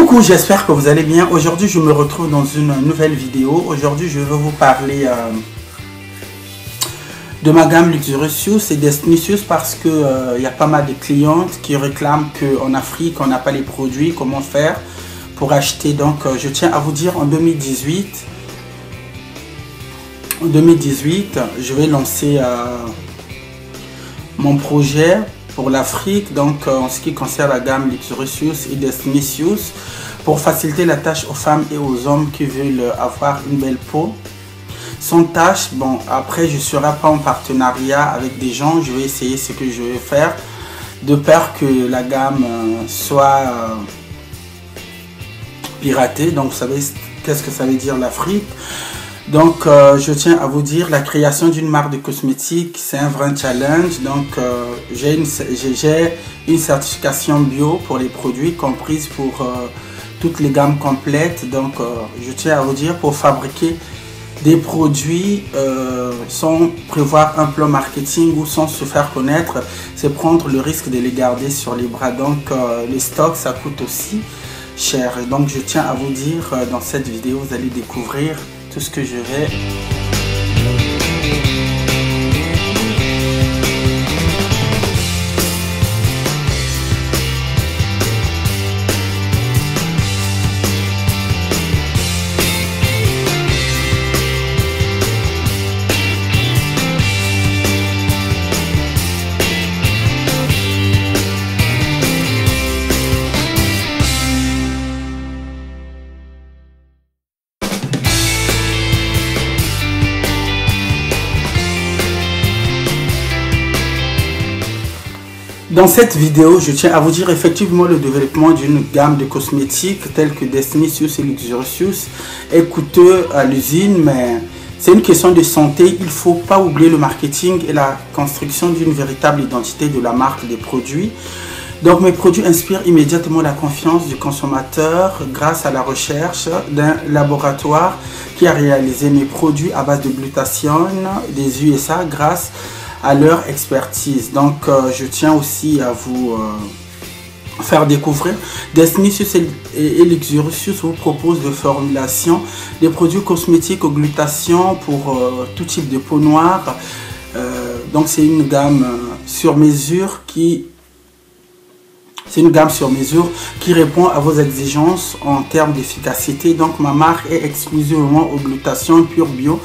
Coucou, j'espère que vous allez bien. Aujourd'hui, je me retrouve dans une nouvelle vidéo. Aujourd'hui, je vais vous parler de ma gamme Luxurious et Destinicious parce que y a pas mal de clientes qui réclament qu'en Afrique, on n'a pas les produits. Comment faire pour acheter? Donc, je tiens à vous dire, en 2018, je vais lancer mon projet pour l'Afrique, donc en ce qui concerne la gamme Luxurious et Destinicious, pour faciliter la tâche aux femmes et aux hommes qui veulent avoir une belle peau sans tâche. Bon, après je ne serai pas en partenariat avec des gens, je vais essayer ce que je vais faire, de peur que la gamme soit piratée. Donc vous savez qu'est-ce que ça veut dire l'Afrique. Donc je tiens à vous dire, la création d'une marque de cosmétiques, c'est un vrai challenge. Donc j'ai une certification bio pour les produits, comprise pour toutes les gammes complètes. Donc je tiens à vous dire, pour fabriquer des produits sans prévoir un plan marketing ou sans se faire connaître, c'est prendre le risque de les garder sur les bras. Donc les stocks, ça coûte aussi cher. Donc je tiens à vous dire, dans cette vidéo, vous allez découvrir tout ce que je vais. Dans cette vidéo, je tiens à vous dire, effectivement, le développement d'une gamme de cosmétiques tels que Destinicious et Luxurious est coûteux à l'usine, mais c'est une question de santé. Il ne faut pas oublier le marketing et la construction d'une véritable identité de la marque des produits. Donc mes produits inspirent immédiatement la confiance du consommateur grâce à la recherche d'un laboratoire qui a réalisé mes produits à base de glutathione des USA grâce à leur expertise. Donc je tiens aussi à vous faire découvrir, Destinicious et Luxurious vous propose de formulation des produits cosmétiques au glutathion pour tout type de peau noire. Donc c'est une gamme sur mesure qui répond à vos exigences en termes d'efficacité. Donc ma marque est exclusivement au glutathion pur bio,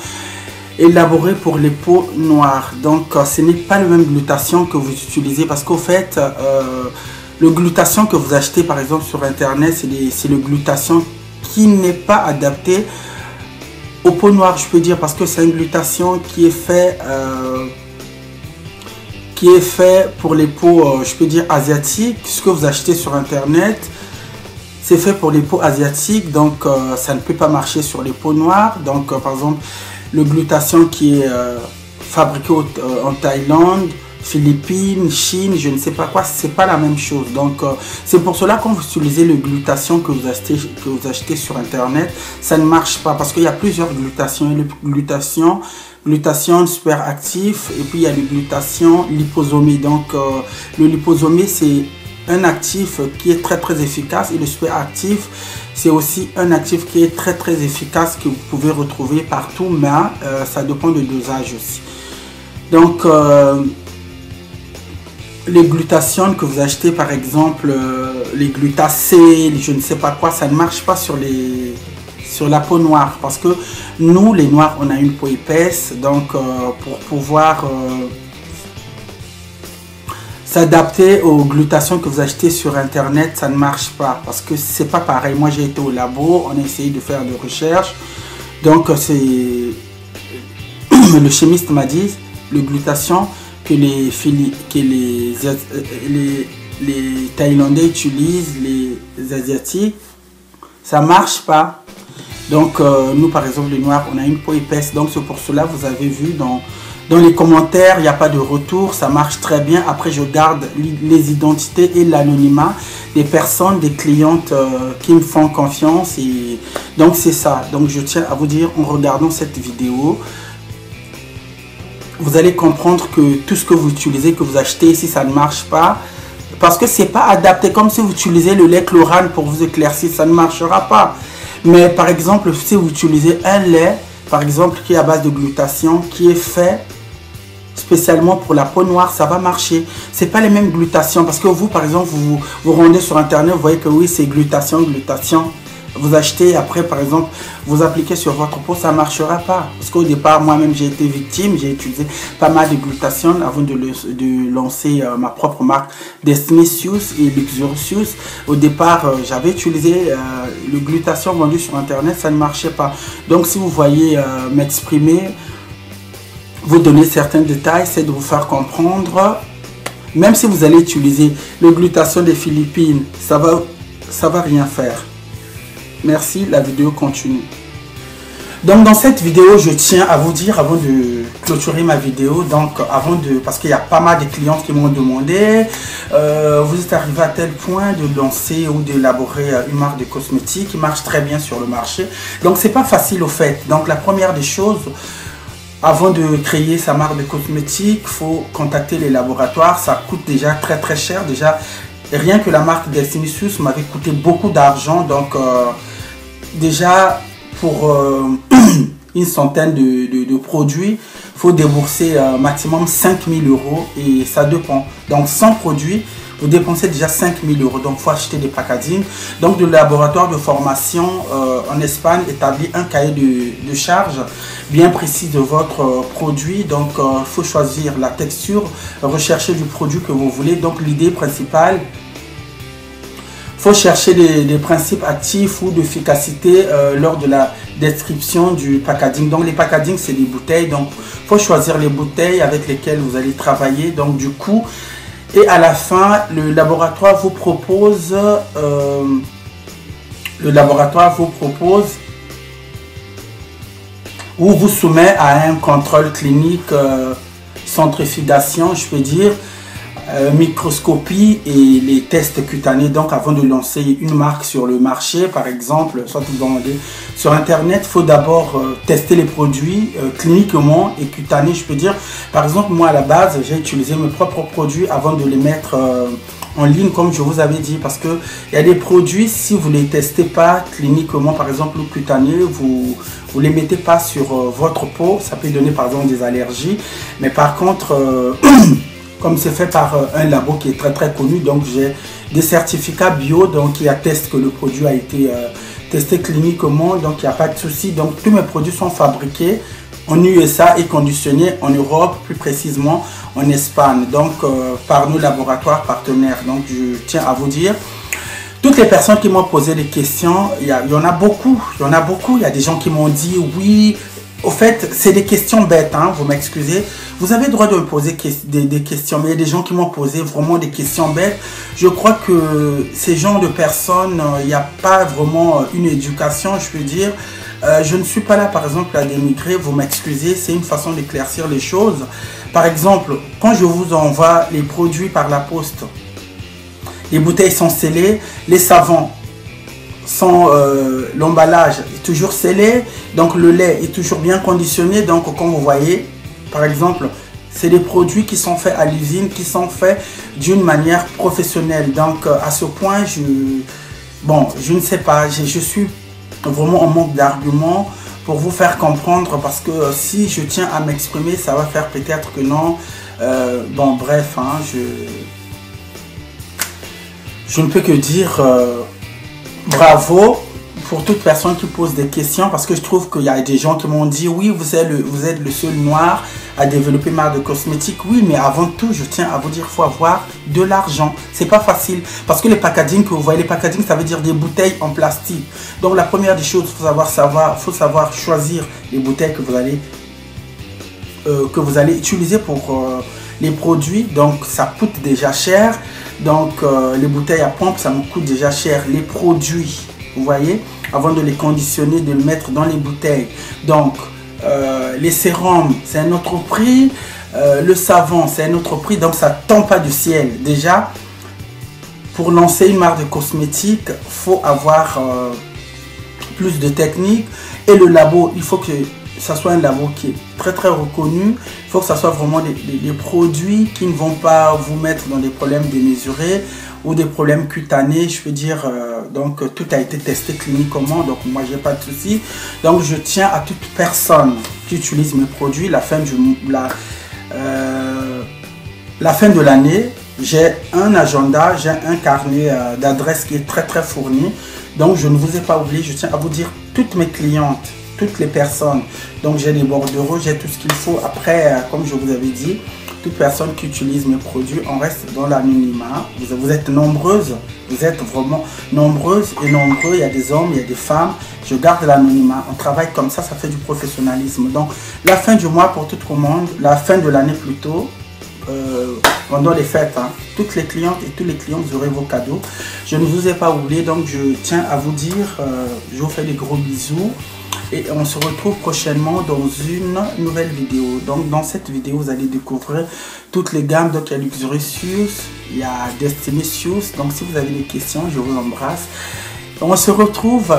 élaboré pour les peaux noires. Donc ce n'est pas le même glutathion que vous utilisez, parce qu'au fait le glutathion que vous achetez par exemple sur internet, c'est le glutathion qui n'est pas adapté aux peaux noires, je peux dire, parce que c'est un glutathion qui est fait pour les peaux, je peux dire, asiatiques. Ce que vous achetez sur internet, c'est fait pour les peaux asiatiques, donc ça ne peut pas marcher sur les peaux noires. Donc par exemple, le glutathion qui est fabriqué en Thaïlande, Philippines, Chine, je ne sais pas quoi, c'est pas la même chose. Donc c'est pour cela, quand vous utilisez le glutathion que vous achetez sur internet, ça ne marche pas, parce qu'il y a plusieurs glutations. Le glutathion super actif, et puis il y a le glutathion liposomé. Donc le liposomé, c'est un actif qui est très efficace, et le super actif, c'est aussi un actif qui est très efficace, que vous pouvez retrouver partout, mais ça dépend du dosage aussi. Donc les glutations que vous achetez, par exemple les glutacés, je ne sais pas quoi, ça ne marche pas sur la peau noire, parce que nous les noirs, on a une peau épaisse. Donc pour pouvoir s'adapter aux glutations que vous achetez sur internet, ça ne marche pas, parce que c'est pas pareil. Moi j'ai été au labo, on a essayé de faire des recherches. Donc c'est le chimiste m'a dit, le glutathion que les Thaïlandais utilisent, les Asiatiques, ça marche pas. Donc nous par exemple les noirs, on a une peau épaisse, donc c'est pour cela, vous avez vu dans les commentaires, il n'y a pas de retour, ça marche très bien. Après je garde les identités et l'anonymat des personnes, des clientes qui me font confiance, et donc c'est ça. Donc je tiens à vous dire, en regardant cette vidéo, vous allez comprendre que tout ce que vous utilisez, que vous achetez, si ça ne marche pas, parce que c'est pas adapté. Comme si vous utilisez le lait chlorane pour vous éclaircir, ça ne marchera pas. Mais par exemple, si vous utilisez un lait, par exemple, qui est à base de glutathion, qui est fait spécialement pour la peau noire, ça va marcher. C'est pas les mêmes glutations, parce que vous, par exemple, vous rendez sur internet, vous voyez que oui, c'est glutathion. Vous achetez, après, par exemple, vous appliquez sur votre peau, ça ne marchera pas. Parce qu'au départ, moi-même, j'ai été victime. J'ai utilisé pas mal de glutathion avant de lancer ma propre marque Destinicious et Luxurious. Au départ, j'avais utilisé le glutathion vendu sur internet, ça ne marchait pas. Donc, si vous voyez m'exprimer, vous donner certains détails, c'est de vous faire comprendre. Même si vous allez utiliser le glutathion des Philippines, ça va rien faire. Merci, la vidéo continue. Donc dans cette vidéo, je tiens à vous dire, avant de clôturer ma vidéo, donc parce qu'il y a pas mal de clients qui m'ont demandé, vous êtes arrivé à tel point de lancer ou d'élaborer une marque de cosmétiques qui marche très bien sur le marché. Donc c'est pas facile au fait. Donc la première des choses, avant de créer sa marque de cosmétiques, il faut contacter les laboratoires. Ça coûte déjà très cher. Déjà, rien que la marque Destinicious m'avait coûté beaucoup d'argent. Donc déjà, pour une centaine de produits, il faut débourser maximum 5 000 € et ça dépend. Donc 100 produits, vous dépensez déjà 5 000 €. Donc il faut acheter des packaging. Donc le laboratoire de formation en Espagne établit un cahier de charge bien précis de votre produit. Donc il faut choisir la texture, rechercher du produit que vous voulez. Donc l'idée principale, faut chercher des principes actifs ou d'efficacité lors de la description du packaging. Donc les packaging, c'est des bouteilles, donc faut choisir les bouteilles avec lesquelles vous allez travailler. Donc du coup, et à la fin, le laboratoire vous propose ou vous soumet à un contrôle clinique, centrifugation, je peux dire, microscopie et les tests cutanés. Donc avant de lancer une marque sur le marché, par exemple, soit vous demandez sur internet, il faut d'abord tester les produits cliniquement et cutanés, je peux dire. Par exemple, moi à la base, j'ai utilisé mes propres produits avant de les mettre en ligne, comme je vous avais dit, parce que il y a des produits, si vous ne les testez pas cliniquement, par exemple le cutané, vous les mettez pas sur votre peau, ça peut donner par exemple des allergies. Mais par contre, comme c'est fait par un labo qui est très connu, donc j'ai des certificats bio, donc qui attestent que le produit a été testé cliniquement, donc il n'y a pas de souci. Donc tous mes produits sont fabriqués en USA et conditionnés en Europe, plus précisément en Espagne, donc par nos laboratoires partenaires. Donc je tiens à vous dire, toutes les personnes qui m'ont posé des questions, il y en a beaucoup, il y a des gens qui m'ont dit oui. Au fait, c'est des questions bêtes, hein, vous m'excusez. Vous avez le droit de me poser des questions, mais il y a des gens qui m'ont posé vraiment des questions bêtes. Je crois que ces genres de personnes, il n'y a pas vraiment une éducation, je peux dire. Je ne suis pas là, par exemple, à dénigrer, vous m'excusez, c'est une façon d'éclaircir les choses. Par exemple, quand je vous envoie les produits par la poste, les bouteilles sont scellées, les savons sont, l'emballage est toujours scellé, donc le lait est toujours bien conditionné. Donc comme vous voyez, par exemple, c'est des produits qui sont faits à l'usine, qui sont faits d'une manière professionnelle. Donc à ce point, je ne sais pas, je suis vraiment en manque d'arguments pour vous faire comprendre, parce que si je tiens à m'exprimer, ça va faire peut-être que non. Bon bref, hein, je ne peux que dire bravo pour toute personne qui pose des questions, parce que je trouve qu'il y a des gens qui m'ont dit oui, vous êtes le seul noir à développer une marque de cosmétiques. Oui, mais avant tout, je tiens à vous dire, il faut avoir de l'argent. C'est pas facile, parce que les packaging que vous voyez, les packaging, ça veut dire des bouteilles en plastique. Donc la première des choses, il faut savoir choisir les bouteilles que vous allez utiliser pour les produits. Donc ça coûte déjà cher. Donc les bouteilles à pompe, ça me coûte déjà cher. Les produits, vous voyez, avant de les conditionner, de les mettre dans les bouteilles. Donc les sérums, c'est un autre prix. Le savon, c'est un autre prix. Donc ça ne tombe pas du ciel. Déjà, pour lancer une marque de cosmétiques, il faut avoir plus de technique. Et le labo, il faut que ça soit un labo qui est très reconnu. Il faut que ça soit vraiment des produits qui ne vont pas vous mettre dans des problèmes démesurés ou des problèmes cutanés. Je veux dire, donc tout a été testé cliniquement, donc moi j'ai pas de souci. Donc je tiens à toute personne qui utilise mes produits, la fin de l'année, j'ai un agenda, j'ai un carnet d'adresses qui est très fourni. Donc je ne vous ai pas oublié, je tiens à vous dire, toutes mes clientes, toutes les personnes, donc j'ai des bordereaux, j'ai tout ce qu'il faut. Après, comme je vous avais dit, toute personne qui utilise mes produits, on reste dans l'anonymat. Vous êtes nombreuses, vous êtes vraiment nombreuses et nombreux. Il y a des hommes, il y a des femmes. Je garde l'anonymat. On travaille comme ça fait du professionnalisme. Donc, la fin du mois pour toute commande, la fin de l'année plutôt, pendant les fêtes, hein, toutes les clientes et tous les clients, vous aurez vos cadeaux. Je ne vous ai pas oublié, donc je tiens à vous dire, je vous fais des gros bisous. Et on se retrouve prochainement dans une nouvelle vidéo. Donc dans cette vidéo, vous allez découvrir toutes les gammes. Donc il y a Luxurious, il y a Destinicious. Donc si vous avez des questions, je vous embrasse. On se retrouve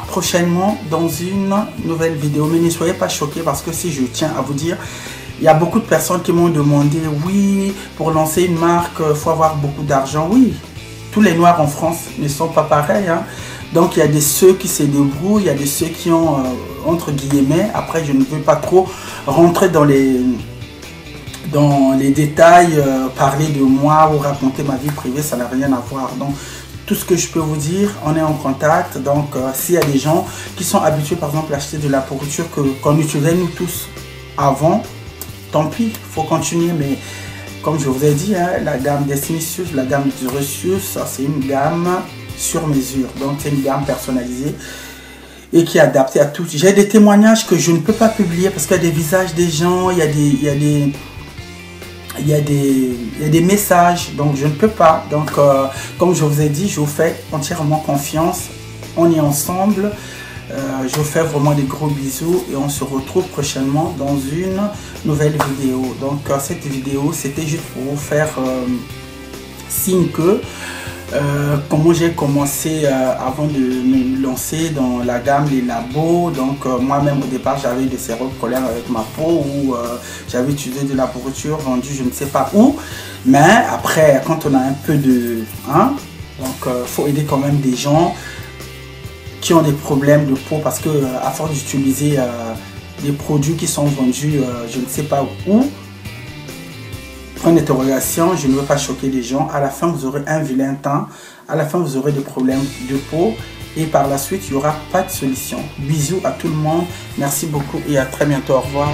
prochainement dans une nouvelle vidéo. Mais ne soyez pas choqués parce que si je tiens à vous dire, il y a beaucoup de personnes qui m'ont demandé, oui, pour lancer une marque, il faut avoir beaucoup d'argent. Oui, tous les noirs en France ne sont pas pareils, hein. Donc il y a des ceux qui se débrouillent, il y a des ceux qui ont, entre guillemets, après je ne veux pas trop rentrer dans les détails, parler de moi ou raconter ma vie privée, ça n'a rien à voir. Donc tout ce que je peux vous dire, on est en contact. Donc s'il y a des gens qui sont habitués par exemple à acheter de la pourriture qu'on utilisait nous tous avant, tant pis, il faut continuer. Mais comme je vous ai dit, hein, la gamme Destinicious, la gamme Luxurious, c'est une gamme sur mesure. Donc c'est une gamme personnalisée et qui est adaptée à tous. J'ai des témoignages que je ne peux pas publier parce qu'il y a des visages des gens, il y a des messages, donc je ne peux pas. Donc comme je vous ai dit, je vous fais entièrement confiance. On est ensemble. Je vous fais vraiment des gros bisous et on se retrouve prochainement dans une nouvelle vidéo. Donc cette vidéo, c'était juste pour vous faire signe que comment j'ai commencé avant de me lancer dans la gamme des labos. Donc moi-même au départ j'avais de sérieux problèmes avec ma peau où j'avais utilisé de la pourriture vendue je ne sais pas où. Mais après quand on a un peu de... Hein, donc faut aider quand même des gens qui ont des problèmes de peau parce que à force d'utiliser des produits qui sont vendus je ne sais pas où, point d'interrogation, je ne veux pas choquer les gens. À la fin, vous aurez un vilain teint. À la fin, vous aurez des problèmes de peau. Et par la suite, il n'y aura pas de solution. Bisous à tout le monde. Merci beaucoup et à très bientôt. Au revoir.